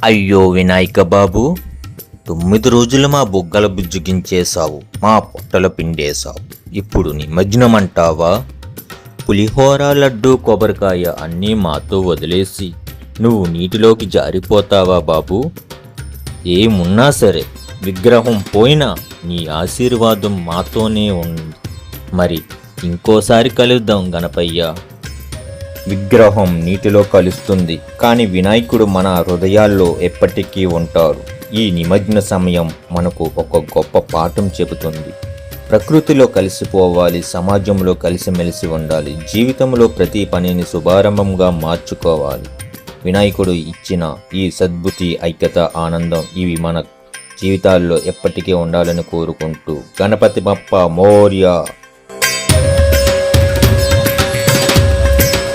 అయ్యో వినాయక బాబు, 9 రోజులు మా బుగ్గల బుజ్జగించేశావు, మా పొట్టల పిండేశావు. ఇప్పుడు నిమజ్జనమంటావా? పులిహోర, లడ్డు, కొబ్బరికాయ అన్నీ మాతో వదిలేసి నువ్వు నీటిలోకి జారిపోతావా బాబు? ఏమున్నా సరే, విగ్రహం పోయినా నీ ఆశీర్వాదం మాతోనే ఉంది. మరి ఇంకోసారి కలుద్దాం గణపయ్య. విగ్రహం నీటిలో కలుస్తుంది, కానీ వినాయకుడు మన హృదయాల్లో ఎప్పటికీ ఉంటారు. ఈ నిమజ్జన సమయం మనకు ఒక గొప్ప పాఠం చెబుతుంది. ప్రకృతిలో కలిసిపోవాలి, సమాజంలో కలిసిమెలిసి ఉండాలి, జీవితంలో ప్రతి పనిని శుభారంభంగా మార్చుకోవాలి. వినాయకుడు ఇచ్చిన ఈ సద్బుద్ధి, ఐక్యత, ఆనందం ఇవి మన జీవితాల్లో ఎప్పటికీ ఉండాలని కోరుకుంటూ గణపతి బప్ప మోర్య.